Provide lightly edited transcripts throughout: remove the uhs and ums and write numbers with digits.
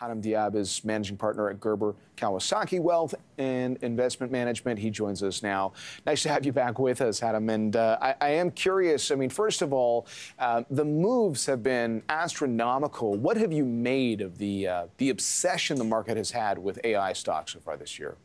Hanam Diab is managing partner at Gerber Kawasaki Wealth and Investment Management. He joins us now. Nice to have you back with us, Hanam. And I am curious, I mean, first of all, the moves have been astronomical. What have you made of the obsession the market has had with AI stocks so far this year?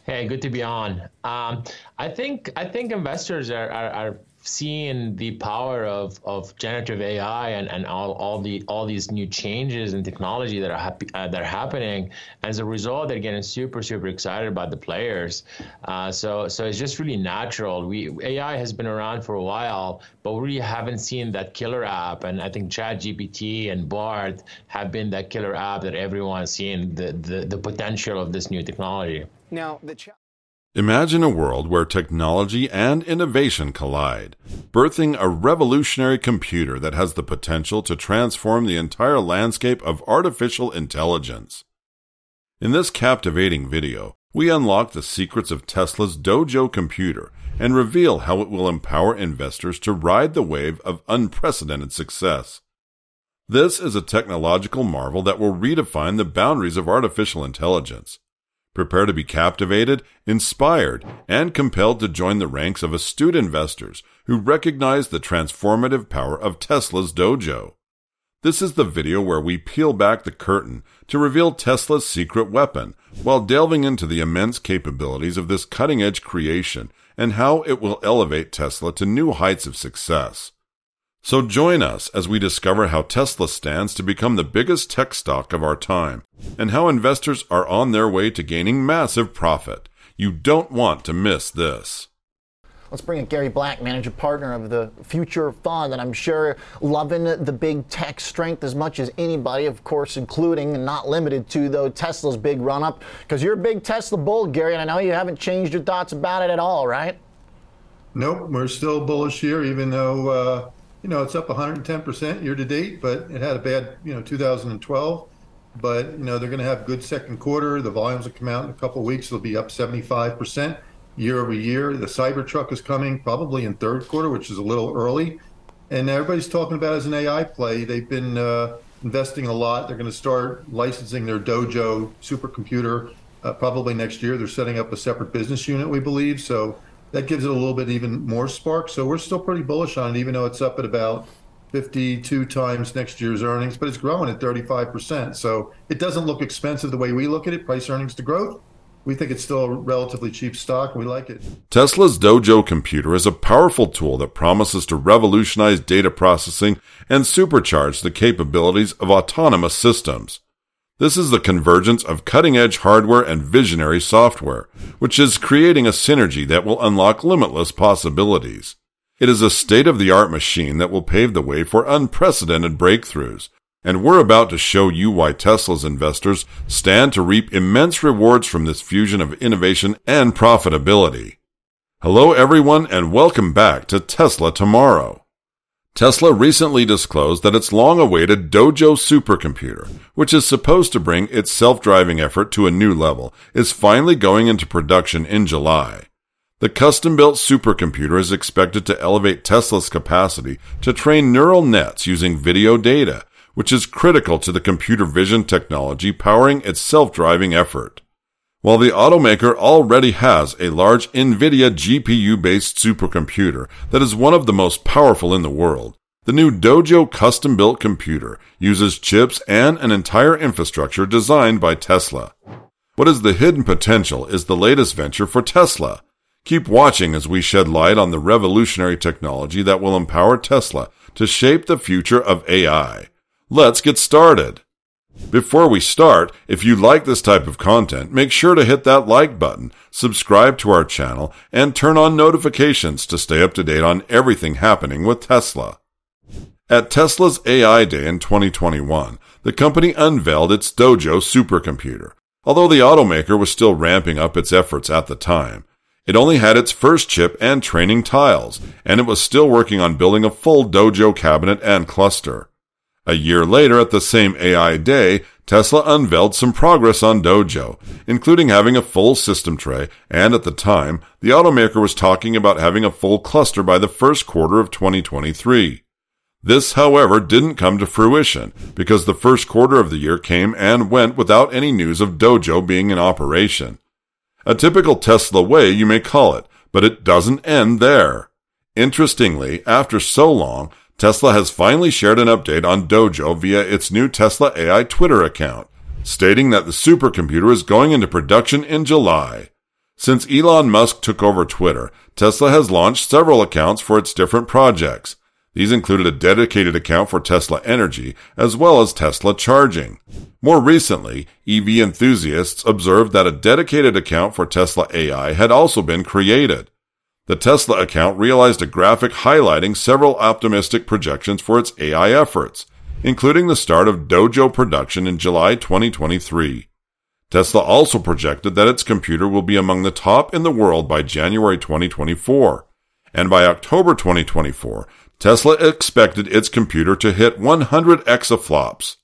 Hey, good to be on. I think investors are seeing the power of generative AI and all these new changes in technology that are happening. As a result, they're getting super excited about the players. So it's just really natural. AI has been around for a while, but we really haven't seen that killer app. And I think ChatGPT and Bard have been that killer app that everyone's seeing the potential of this new technology. Now, Imagine a world where technology and innovation collide, birthing a revolutionary computer that has the potential to transform the entire landscape of artificial intelligence. In this captivating video, we unlock the secrets of Tesla's Dojo computer and reveal how it will empower investors to ride the wave of unprecedented success. This is a technological marvel that will redefine the boundaries of artificial intelligence. Prepare to be captivated, inspired, and compelled to join the ranks of astute investors who recognize the transformative power of Tesla's Dojo. This is the video where we peel back the curtain to reveal Tesla's secret weapon, while delving into the immense capabilities of this cutting-edge creation and how it will elevate Tesla to new heights of success. So join us as we discover how Tesla stands to become the biggest tech stock of our time, and how investors are on their way to gaining massive profit. You don't want to miss this. Let's bring in Gary Black, manager partner of the Future Fund, and I'm sure loving the big tech strength as much as anybody, of course, including and not limited to, though, Tesla's big run-up, because you're a big Tesla bull, Gary, and I know you haven't changed your thoughts about it at all, right? Nope, we're still bullish here, even though it's up 110% year to date, but it had a bad, 2012. But, they're going to have good second quarter. The volumes will come out in a couple of weeks. They'll be up 75% year over year. The Cybertruck is coming probably in third quarter, which is a little early. And everybody's talking about it as an AI play. They've been investing a lot. They're going to start licensing their Dojo supercomputer probably next year. They're setting up a separate business unit, we believe. So that gives it a little bit even more spark. So we're still pretty bullish on it, even though it's up at about 52 times next year's earnings, but it's growing at 35%. So it doesn't look expensive the way we look at it, price earnings to growth. We think it's still a relatively cheap stock. We like it. Tesla's Dojo computer is a powerful tool that promises to revolutionize data processing and supercharge the capabilities of autonomous systems. This is the convergence of cutting-edge hardware and visionary software, which is creating a synergy that will unlock limitless possibilities. It is a state-of-the-art machine that will pave the way for unprecedented breakthroughs, and we're about to show you why Tesla's investors stand to reap immense rewards from this fusion of innovation and profitability. Hello everyone, and welcome back to Tesla Tomorrow. Tesla recently disclosed that its long-awaited Dojo supercomputer, which is supposed to bring its self-driving effort to a new level, is finally going into production in July. The custom-built supercomputer is expected to elevate Tesla's capacity to train neural nets using video data, which is critical to the computer vision technology powering its self-driving effort. While the automaker already has a large Nvidia GPU-based supercomputer that is one of the most powerful in the world, the new Dojo custom-built computer uses chips and an entire infrastructure designed by Tesla. What is the hidden potential is the latest venture for Tesla. Keep watching as we shed light on the revolutionary technology that will empower Tesla to shape the future of AI. Let's get started. Before we start, if you like this type of content, make sure to hit that like button, subscribe to our channel, and turn on notifications to stay up to date on everything happening with Tesla. At Tesla's AI Day in 2021, the company unveiled its Dojo supercomputer. Although the automaker was still ramping up its efforts at the time, it only had its first chip and training tiles, and it was still working on building a full Dojo cabinet and cluster. A year later, at the same AI Day, Tesla unveiled some progress on Dojo, including having a full system tray, and at the time, the automaker was talking about having a full cluster by the first quarter of 2023. This, however, didn't come to fruition because the first quarter of the year came and went without any news of Dojo being in operation. A typical Tesla way, you may call it, but it doesn't end there. Interestingly, after so long, Tesla has finally shared an update on Dojo via its new Tesla AI Twitter account, stating that the supercomputer is going into production in July. Since Elon Musk took over Twitter, Tesla has launched several accounts for its different projects. These included a dedicated account for Tesla Energy, as well as Tesla Charging. More recently, EV enthusiasts observed that a dedicated account for Tesla AI had also been created. The Tesla account realized a graphic highlighting several optimistic projections for its AI efforts, including the start of Dojo production in July 2023. Tesla also projected that its computer will be among the top in the world by January 2024, and by October 2024, Tesla expected its computer to hit 100 exaflops.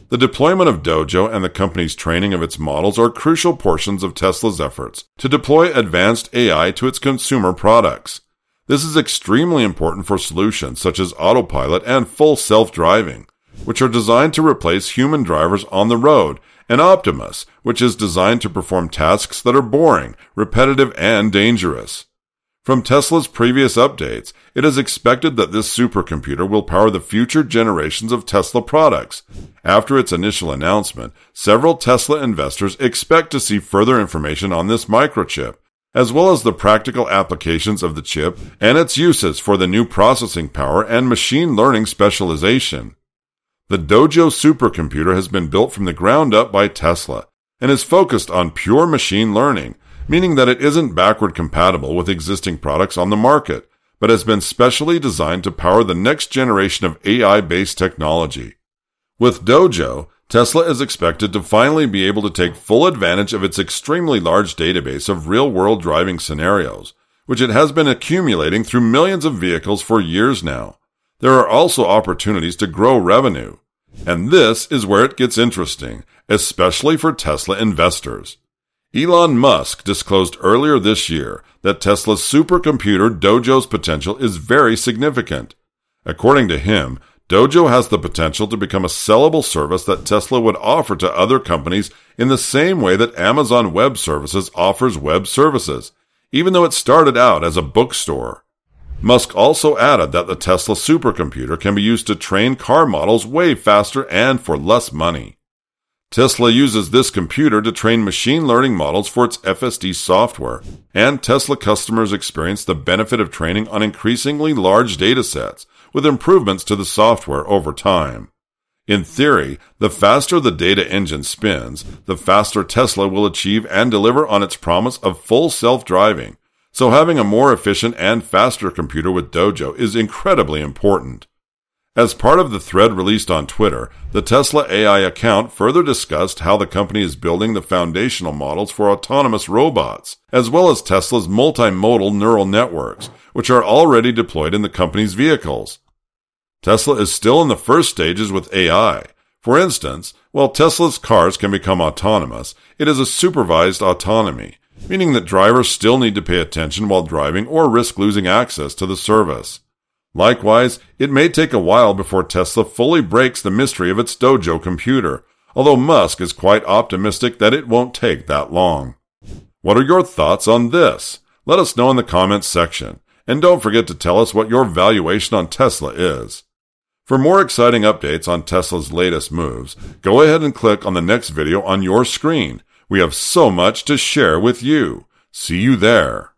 The deployment of Dojo and the company's training of its models are crucial portions of Tesla's efforts to deploy advanced AI to its consumer products. This is extremely important for solutions such as autopilot and full self-driving, which are designed to replace human drivers on the road, and Optimus, which is designed to perform tasks that are boring, repetitive, and dangerous. From Tesla's previous updates, it is expected that this supercomputer will power the future generations of Tesla products. After its initial announcement, several Tesla investors expect to see further information on this microchip, as well as the practical applications of the chip and its uses for the new processing power and machine learning specialization. The Dojo supercomputer has been built from the ground up by Tesla and is focused on pure machine learning, meaning that it isn't backward compatible with existing products on the market, but has been specially designed to power the next generation of AI-based technology. With Dojo, Tesla is expected to finally be able to take full advantage of its extremely large database of real-world driving scenarios, which it has been accumulating through millions of vehicles for years now. There are also opportunities to grow revenue. And this is where it gets interesting, especially for Tesla investors. Elon Musk disclosed earlier this year that Tesla's supercomputer Dojo's potential is very significant. According to him, Dojo has the potential to become a sellable service that Tesla would offer to other companies in the same way that Amazon Web Services offers web services, even though it started out as a bookstore. Musk also added that the Tesla supercomputer can be used to train car models way faster and for less money. Tesla uses this computer to train machine learning models for its FSD software, and Tesla customers experience the benefit of training on increasingly large datasets with improvements to the software over time. In theory, the faster the data engine spins, the faster Tesla will achieve and deliver on its promise of full self-driving, so having a more efficient and faster computer with Dojo is incredibly important. As part of the thread released on Twitter, the Tesla AI account further discussed how the company is building the foundational models for autonomous robots, as well as Tesla's multimodal neural networks, which are already deployed in the company's vehicles. Tesla is still in the first stages with AI. For instance, while Tesla's cars can become autonomous, it is a supervised autonomy, meaning that drivers still need to pay attention while driving or risk losing access to the service. Likewise, it may take a while before Tesla fully breaks the mystery of its Dojo computer, although Musk is quite optimistic that it won't take that long. What are your thoughts on this? Let us know in the comments section, and don't forget to tell us what your valuation on Tesla is. For more exciting updates on Tesla's latest moves, go ahead and click on the next video on your screen. We have so much to share with you. See you there.